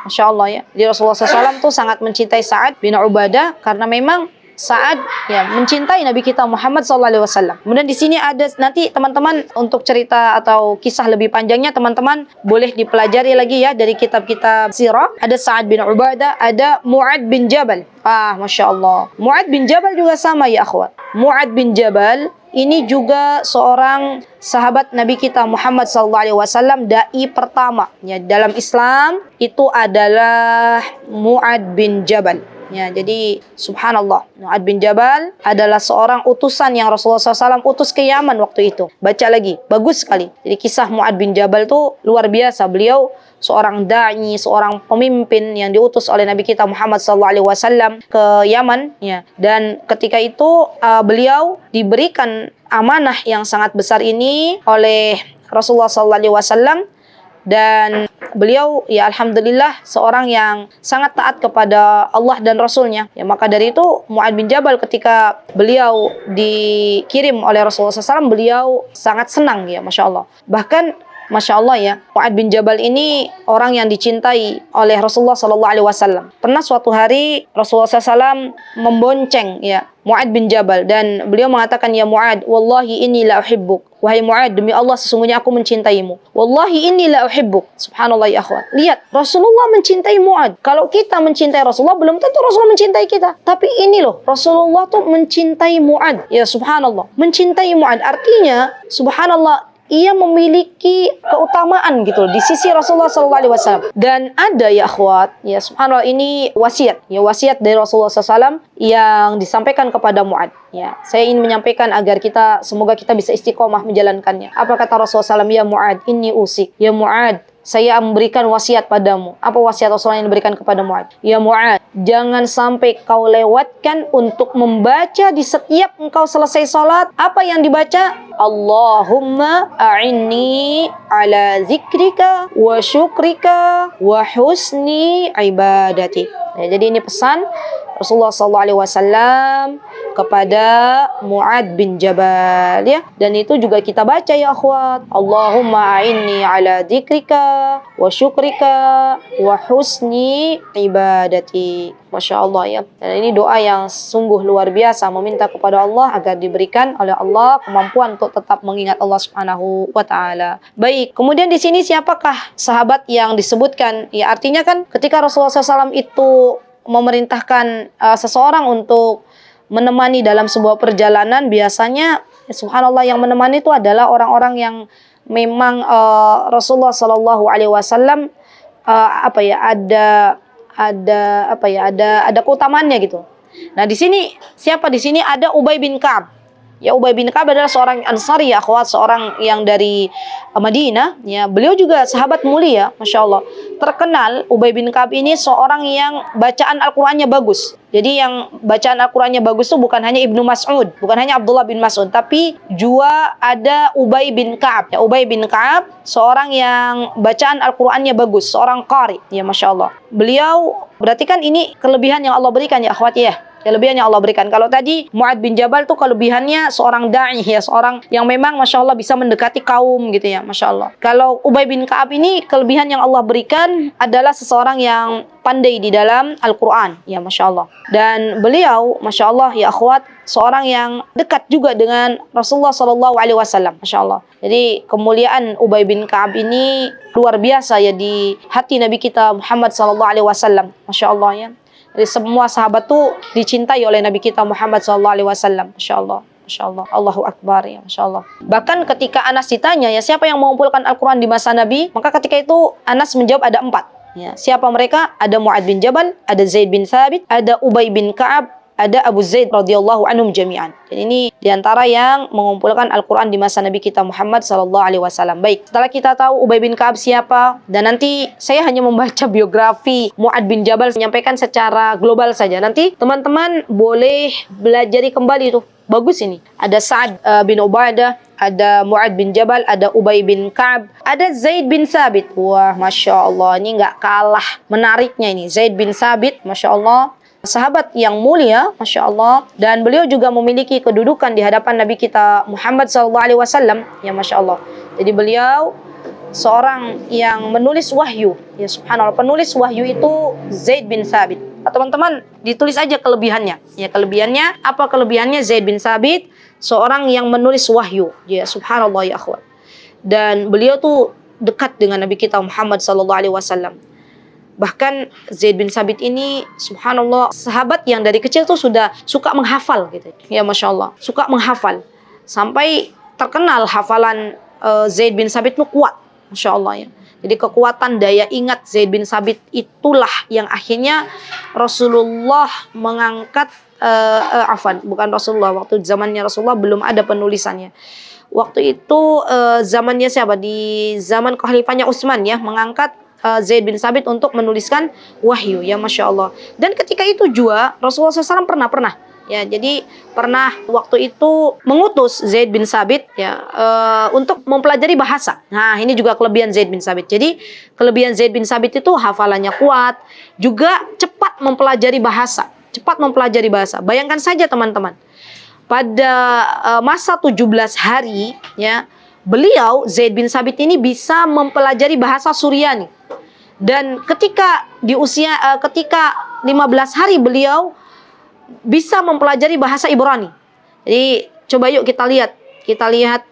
Masya Allah ya. Jadi Rasulullah SAW tuh sangat mencintai Sa'ad bin Ubadah karena memang Sa'ad ya mencintai Nabi kita Muhammad SAW. Kemudian di sini ada nanti teman-teman untuk cerita atau kisah lebih panjangnya teman-teman boleh dipelajari lagi ya dari kitab-kitab sirah. Ada Sa'ad bin Ubadah, ada Mu'ad bin Jabal. Masya Allah. Mu'ad bin Jabal juga sama ya akhwat. Mu'ad bin Jabal ini juga seorang sahabat Nabi kita Muhammad SAW, dai pertama ya dalam Islam itu adalah Mu'ad bin Jabal. Ya, jadi subhanallah, Mu'ad bin Jabal adalah seorang utusan yang Rasulullah SAW utus ke Yaman waktu itu. Baca lagi, bagus sekali. Jadi kisah Mu'ad bin Jabal itu luar biasa. Beliau seorang da'i, seorang pemimpin yang diutus oleh Nabi kita Muhammad SAW ke Yaman. Ya. Dan ketika itu beliau diberikan amanah yang sangat besar ini oleh Rasulullah SAW. Dan beliau ya alhamdulillah seorang yang sangat taat kepada Allah dan Rasulnya ya, maka dari itu Mu'ad bin Jabal ketika beliau dikirim oleh Rasulullah SAW beliau sangat senang ya Masya Allah. Bahkan Masya Allah ya, Mu'ad bin Jabal ini orang yang dicintai oleh Rasulullah SAW. Pernah suatu hari Rasulullah SAW membonceng ya Mu'ad bin Jabal dan beliau mengatakan, ya Mu'ad, wallahi inni la uhibbuk. Wahai Mu'ad, demi Allah sesungguhnya aku mencintaimu. Wallahi inni la uhibbuk. Subhanallah ya akhwat. Lihat, Rasulullah mencintai Mu'ad. Kalau kita mencintai Rasulullah, belum tentu Rasulullah mencintai kita. Tapi ini loh, Rasulullah tuh mencintai Mu'ad. Ya subhanallah, mencintai Mu'ad. Artinya, subhanallah, ia memiliki keutamaan gitu di sisi Rasulullah SAW. Dan ada ya akhwat, ya subhanallah ini wasiat, ya wasiat dari Rasulullah SAW yang disampaikan kepada Mu'ad. Ya, saya ingin menyampaikan agar semoga kita bisa istiqomah menjalankannya. Apa kata Rasulullah SAW? Ya Mu'ad, inni usik. Ya Mu'ad, saya memberikan wasiat padamu. Apa wasiat Rasulullah yang diberikan kepada Mu'ad? Ya Mu'ad, jangan sampai kau lewatkan untuk membaca di setiap engkau selesai salat. Apa yang dibaca? Allahumma a'inni ala zikrika wa syukrika wa husni ibadati. Ya, jadi ini pesan Rasulullah SAW kepada Mu'ad bin Jabal, ya. Dan itu juga kita baca, ya akhwat. Allahumma a'inni ala dzikrika wa syukrika wa husni ibadati. Masya Allah, ya. Dan ini doa yang sungguh luar biasa, meminta kepada Allah agar diberikan oleh Allah kemampuan untuk tetap mengingat Allah Subhanahu wa taala. Baik, kemudian di sini siapakah sahabat yang disebutkan? Ya, artinya kan ketika Rasulullah SAW itu memerintahkan seseorang untuk menemani dalam sebuah perjalanan, biasanya subhanallah yang menemani itu adalah orang-orang yang memang Rasulullah SAW ada keutamaannya gitu. Nah, di sini siapa? Di sini ada Ubay bin Ka'ab. Ya, Ubay bin Ka'ab adalah seorang Ansari, ya akhwat, seorang yang dari Madinah, ya. Beliau juga sahabat mulia, Masya Allah. Terkenal Ubay bin Ka'ab ini seorang yang bacaan Al-Qur'annya bagus. Jadi yang bacaan Al-Qur'annya bagus itu bukan hanya Ibnu Mas'ud, bukan hanya Abdullah bin Mas'ud, tapi juga ada Ubay bin Ka'ab. Ya, Ubay bin Ka'ab seorang yang bacaan Al-Qur'annya bagus, seorang qari, ya Masya Allah. Beliau, berarti kan ini kelebihan yang Allah berikan, ya akhwat, ya. Kelebihan yang Allah berikan. Kalau tadi Mu'ad bin Jabal tuh kelebihannya seorang da'i, ya, seorang yang memang Masya Allah bisa mendekati kaum gitu, ya, Masya Allah. Kalau Ubay bin Ka'ab ini kelebihan yang Allah berikan adalah seseorang yang pandai di dalam Al-Quran, ya Masya Allah. Dan beliau Masya Allah, ya akhwat, seorang yang dekat juga dengan Rasulullah SAW, Masya Allah. Jadi kemuliaan Ubay bin Ka'ab ini luar biasa, ya, di hati Nabi kita Muhammad SAW, Masya Allah, ya. Jadi semua sahabat tuh dicintai oleh Nabi kita Muhammad SAW. Masya Allah. Masya Allah. Allahu Akbar, ya Masya Allah. Bahkan ketika Anas ditanya, ya, siapa yang mengumpulkan Al-Quran di masa Nabi? Maka ketika itu Anas menjawab ada 4. Ya, siapa mereka? Ada Mu'ad bin Jabal, ada Zaid bin Thabit, ada Ubay bin Ka'ab, ada Abu Zaid radhiyallahu anhum jami'an. Jadi ini diantara yang mengumpulkan Al-Quran di masa Nabi kita Muhammad SAW. Baik, setelah kita tahu Ubay bin Ka'ab siapa, dan nanti saya hanya membaca biografi Mu'ad bin Jabal, menyampaikan secara global saja. Nanti teman-teman boleh belajar kembali tuh. Bagus ini. Ada Sa'ad bin Ubadah, ada Mu'ad bin Jabal, ada Ubay bin Ka'ab, ada Zaid bin Thabit. Wah, Masya Allah, ini nggak kalah menariknya ini. Zaid bin Thabit, Masya Allah, sahabat yang mulia, Masya Allah. Dan beliau juga memiliki kedudukan di hadapan Nabi kita Muhammad SAW, ya Masya Allah. Jadi beliau seorang yang menulis wahyu, ya subhanallah. Penulis wahyu itu Zaid bin Thabit. Teman-teman ditulis aja kelebihannya. Ya, kelebihannya apa? Kelebihannya Zaid bin Thabit seorang yang menulis wahyu, ya subhanallah, ya akhwat. Dan beliau tuh dekat dengan Nabi kita Muhammad SAW. Bahkan Zaid bin Thabit ini subhanallah sahabat yang dari kecil tuh sudah suka menghafal gitu. Ya Masya Allah, suka menghafal. Sampai terkenal hafalan Zaid bin Thabit itu kuat, Masya Allah, ya. Jadi kekuatan daya ingat Zaid bin Thabit itulah yang akhirnya Rasulullah mengangkat, bukan Rasulullah, waktu zamannya Rasulullah belum ada penulisannya. Waktu itu zamannya siapa? Di zaman khalifahnya Utsman, ya, mengangkat Zaid bin Thabit untuk menuliskan wahyu, ya Masya Allah. Dan ketika itu juga Rasulullah SAW pernah ya, jadi pernah waktu itu mengutus Zaid bin Thabit, ya, untuk mempelajari bahasa. Nah, ini juga kelebihan Zaid bin Thabit. Jadi kelebihan Zaid bin Thabit itu hafalannya kuat, juga cepat mempelajari bahasa. Bayangkan saja teman-teman, pada masa 17 hari, ya, beliau Zaid bin Thabit ini bisa mempelajari bahasa Suryani. Dan ketika 15 hari beliau bisa mempelajari bahasa Ibrani. Jadi coba yuk kita lihat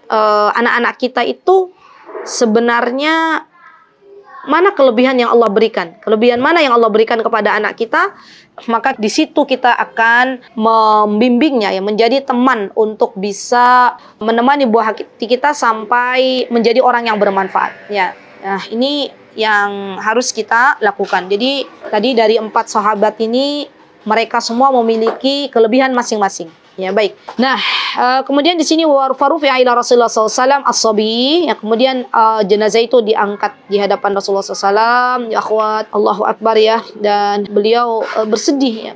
anak-anak kita itu sebenarnya mana kelebihan yang Allah berikan. Kelebihan mana yang Allah berikan kepada anak kita, maka di situ kita akan membimbingnya, ya, menjadi teman untuk bisa menemani buah hati kita sampai menjadi orang yang bermanfaat, ya. Nah, ini yang harus kita lakukan. Jadi tadi dari 4 sahabat ini mereka semua memiliki kelebihan masing-masing. Ya, baik. Nah, kemudian di sini farufi'a ila Rasulullah SAW as-sabi. Ya, kemudian jenazah itu diangkat di hadapan Rasulullah SAW. Ya akhwat, Allahu Akbar, ya. Dan beliau bersedih.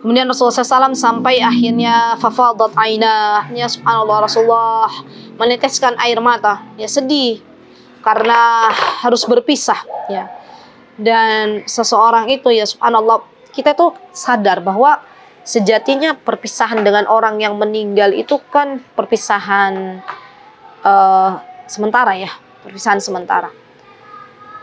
Kemudian Rasulullah SAW sampai akhirnya fafadat aina. Ya subhanallah, Rasulullah meneteskan air mata. Ya, sedih karena harus berpisah, ya. Dan seseorang itu, ya subhanallah, kita tuh sadar bahwa sejatinya perpisahan dengan orang yang meninggal itu kan perpisahan sementara ya, perpisahan sementara.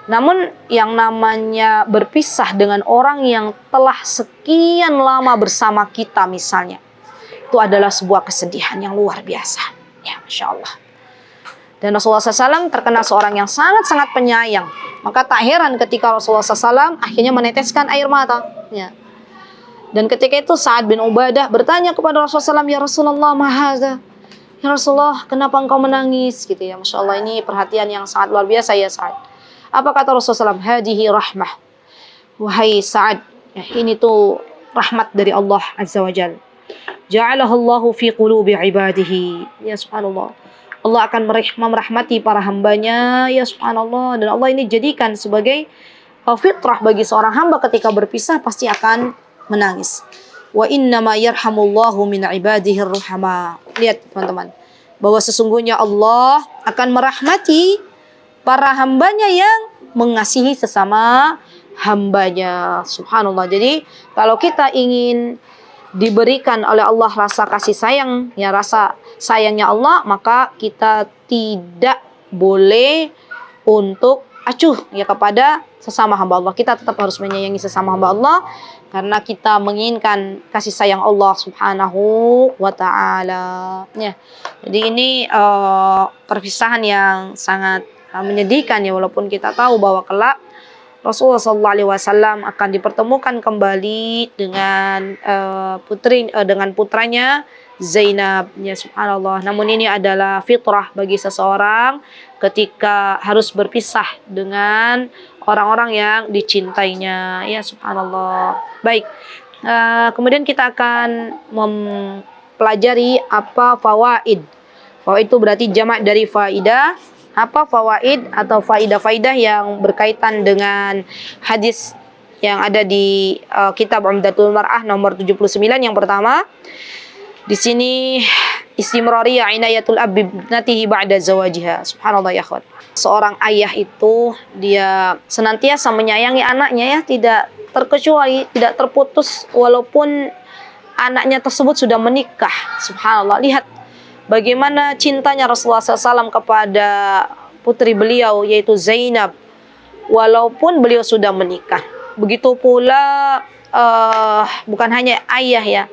Namun yang namanya berpisah dengan orang yang telah sekian lama bersama kita misalnya, itu adalah sebuah kesedihan yang luar biasa. Ya, Masya Allah. Dan Rasulullah SAW terkenal seorang yang sangat-sangat penyayang. Maka tak heran ketika Rasulullah SAW akhirnya meneteskan air mata. Ya. Dan ketika itu Sa'ad bin Ubadah bertanya kepada Rasulullah SAW, "Ya Rasulullah, mahaza?" "Ya Rasulullah, kenapa engkau menangis?" Gitu ya. Masya Allah, ini perhatian yang sangat luar biasa ya Sa'ad. Apa kata Rasulullah SAW? "Hadihi rahmah." Wahai Sa'ad, ya, ini tuh rahmat dari Allah Azza wa Jalla. Ja'alahallahu fi qulubi ibadihi. Ya subhanallah. Allah akan merahmati para hambanya. Ya subhanallah. Dan Allah ini jadikan sebagai fitrah bagi seorang hamba ketika berpisah pasti akan menangis. Wa innama yarhamullahu min ibadihi ruhama. Lihat teman-teman, bahwa sesungguhnya Allah akan merahmati para hambanya yang mengasihi sesama hambanya. Subhanallah. Jadi kalau kita ingin diberikan oleh Allah rasa kasih sayang, ya rasa sayangnya Allah, maka kita tidak boleh untuk acuh ya kepada sesama hamba Allah. Kita tetap harus menyayangi sesama hamba Allah karena kita menginginkan kasih sayang Allah Subhanahu wa taala. Ya. Jadi ini perpisahan yang sangat menyedihkan ya, walaupun kita tahu bahwa kelak Rasulullah SAW akan dipertemukan kembali dengan dengan putranya Zainab. Ya subhanallah. Namun ini adalah fitrah bagi seseorang ketika harus berpisah dengan orang-orang yang dicintainya. Ya subhanallah. Baik. Kemudian kita akan mempelajari apa fawaid. Fawaid itu berarti jamak dari faidah. Apa fawaid atau faidah-faidah yang berkaitan dengan hadis yang ada di kitab Umdatul Mar'ah nomor 79. Yang pertama, di sini istimrariyah inayatul abi ibnatihi ba'da zawajiha. Subhanallah ya akhwat. Seorang ayah itu dia senantiasa menyayangi anaknya ya, tidak terkecuali, tidak terputus walaupun anaknya tersebut sudah menikah. Subhanallah. Lihat bagaimana cintanya Rasulullah SAW kepada putri beliau yaitu Zainab walaupun beliau sudah menikah. Begitu pula bukan hanya ayah ya,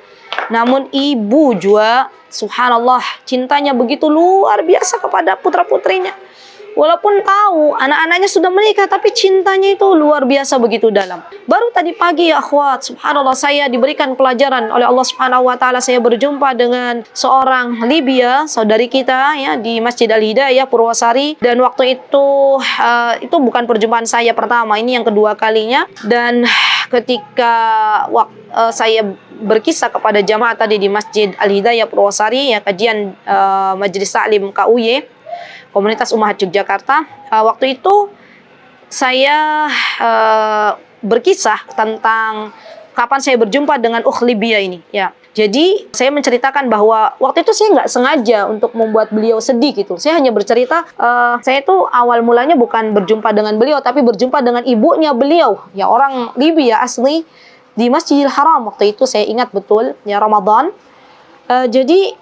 namun ibu juga subhanallah cintanya begitu luar biasa kepada putra-putrinya. Walaupun tahu anak-anaknya sudah menikah, tapi cintanya itu luar biasa begitu dalam. Baru tadi pagi ya akhwat, subhanallah saya diberikan pelajaran oleh Allah Subhanahu wa taala. Saya berjumpa dengan seorang Libya, saudari kita ya di Masjid Al-Hidayah Purwasari, dan waktu itu bukan perjumpaan saya pertama, ini yang kedua kalinya. Dan ketika saya berkisah kepada jamaah tadi di Masjid Al-Hidayah Purwasari ya, kajian Majelis Taklim KUY Komunitas Ummahat Yogyakarta. Waktu itu saya berkisah tentang kapan saya berjumpa dengan Libya ini. Ya, jadi saya menceritakan bahwa waktu itu saya nggak sengaja untuk membuat beliau sedih gitu. Saya hanya bercerita, saya itu awal mulanya bukan berjumpa dengan beliau, tapi berjumpa dengan ibunya beliau, ya orang Libya asli di Masjidil Haram. Waktu itu saya ingat betul, ya Ramadan. Jadi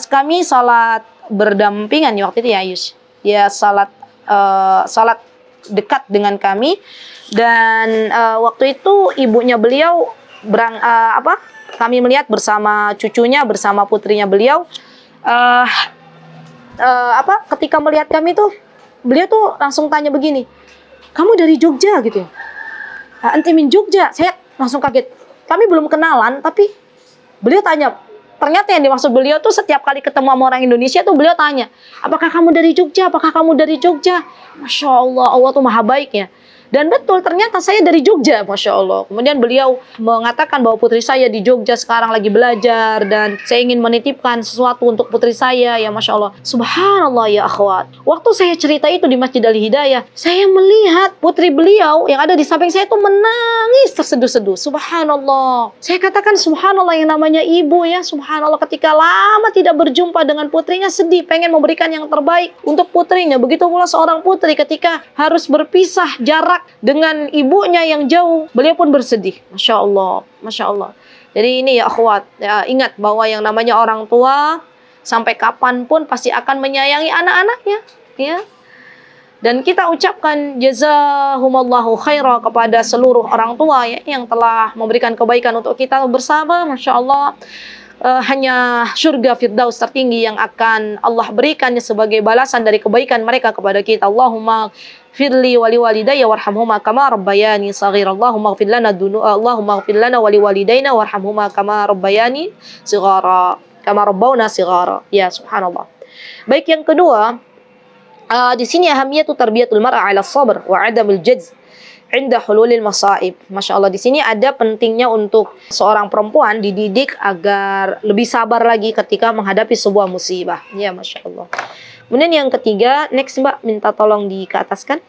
kami salat berdampingan ya waktu itu ya Ayus. Dia salat dekat dengan kami, dan waktu itu ibunya beliau kami melihat bersama cucunya, bersama putrinya beliau. Ketika melihat kami tuh, beliau tuh langsung tanya begini, "Kamu dari Jogja?" gitu ya. "Ente min Jogja." Saya langsung kaget. Kami belum kenalan, tapi beliau tanya. Ternyata yang dimaksud beliau tuh setiap kali ketemu sama orang Indonesia tuh beliau tanya, "Apakah kamu dari Jogja? Apakah kamu dari Jogja?" Masya Allah, Allah tuh maha baik ya. Dan betul, ternyata saya dari Jogja, Masya Allah. Kemudian beliau mengatakan bahwa putri saya di Jogja sekarang lagi belajar, dan saya ingin menitipkan sesuatu untuk putri saya, ya Masya Allah. Subhanallah ya akhwat. Waktu saya cerita itu di Masjid Al-Hidayah, saya melihat putri beliau yang ada di samping saya itu menangis terseduh-seduh. Subhanallah. Saya katakan subhanallah, yang namanya ibu ya, subhanallah, ketika lama tidak berjumpa dengan putrinya sedih, pengen memberikan yang terbaik untuk putrinya. Begitu pula seorang putri ketika harus berpisah jarak dekat dengan ibunya yang jauh, beliau pun bersedih. Masya Allah, Masya Allah. Jadi ini ya akhwat, ya, ingat bahwa yang namanya orang tua sampai kapanpun pasti akan menyayangi anak-anaknya, ya. Dan kita ucapkan jazahumallahu khaira kepada seluruh orang tua ya, yang telah memberikan kebaikan untuk kita bersama. Masya Allah, hanya surga firdaus tertinggi yang akan Allah berikannya sebagai balasan dari kebaikan mereka kepada kita. Allahumma firli wali walidayya warhamhuma kama rabbayani saghira. Allahumma ighfir lana Allahumma ighfir lana wali walidaina warhamhuma kama rabbayani saghara, kama rabbawna saghara. Ya subhanallah. Baik, yang kedua, di sini ahamiyatu tarbiyatul mar'a 'ala sabr wa 'adamul jazz 'inda hululil masaib. Masya Allah, di sini ada pentingnya untuk seorang perempuan dididik agar lebih sabar lagi ketika menghadapi sebuah musibah. Ya Masya Allah. Kemudian yang ketiga, next Mbak, minta tolong dikeataskan.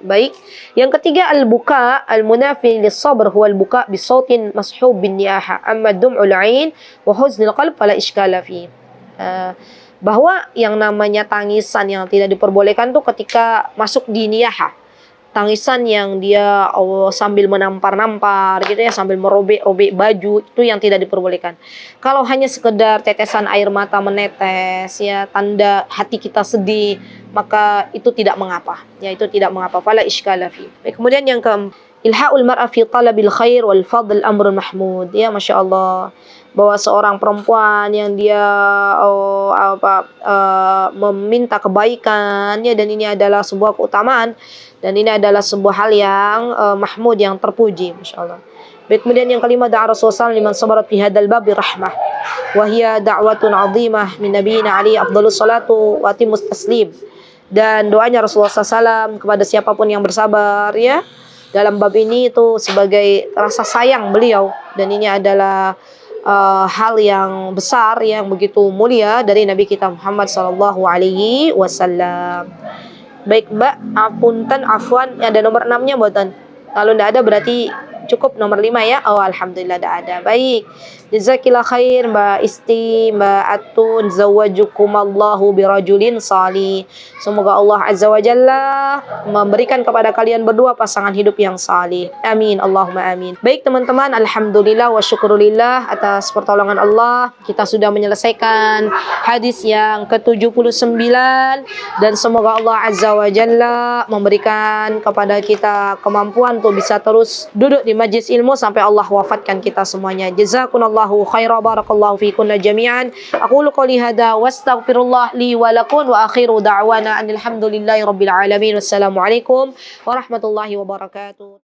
Baik. Yang ketiga, al-buka al-munafi lis-sabr huwa al-buka bi sautin mashub bin niyaha amma dum'ul 'ain wa huznul qalb fala iskala fi. Bahwa yang namanya tangisan yang tidak diperbolehkan tuh ketika masuk di niyaha. Tangisan yang dia sambil menampar-nampar gitu ya, sambil merobek-robek baju, itu yang tidak diperbolehkan. Kalau hanya sekedar tetesan air mata menetes ya, tanda hati kita sedih, maka itu tidak mengapa. Ya, itu tidak mengapa. Fala iskala fi. Kemudian yang ilhaul mar'a fi talabil khair wal fadl amrun mahmud. Ya Masya Allah, bahwa seorang perempuan yang dia meminta kebaikan ya, dan ini adalah sebuah keutamaan, dan ini adalah sebuah hal yang mahmud, yang terpuji. Masya Allah. Baik, kemudian yang kelima, da'a Rasulullah liman sabarat fi hadzal bab rahmah wa hiya da'watun 'azimah min nabiyina ali afdhalus salatu wa atimmus taslim. Dan doanya Rasulullah SAW kepada siapapun yang bersabar ya dalam bab ini itu sebagai rasa sayang beliau, dan ini adalah hal yang besar, yang begitu mulia dari Nabi kita Muhammad sallallahu alaihi wasallam. Baik Mbak, apunten afwan, ada nomor 6-nya buatan. Kalau tidak ada berarti cukup nomor 5 ya. Oh alhamdulillah ada. Baik. Jazakillah khair Mbak Isti, Mbak Atun, zawajukumallahu birajulin salih. Semoga Allah Azza wa Jalla memberikan kepada kalian berdua pasangan hidup yang salih. Amin, Allahumma amin. Baik teman-teman, alhamdulillah wa syukurillah atas pertolongan Allah. Kita sudah menyelesaikan hadis yang ke-79, dan semoga Allah Azza wa Jalla memberikan kepada kita kemampuan untuk bisa terus duduk di majlis ilmu sampai Allah wafatkan kita semuanya. Jazakumullahu khairan, barakallahu fikunna jami'an. Aqulu qouli hadza wastaghfirullah li wa lakum wa akhiru da'wana alhamdulillahi rabbil alamin. Wassalamualaikum warahmatullahi wabarakatuh.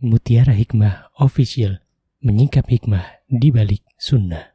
Mutiara Hikmah Official, menyingkap hikmah di balik sunnah.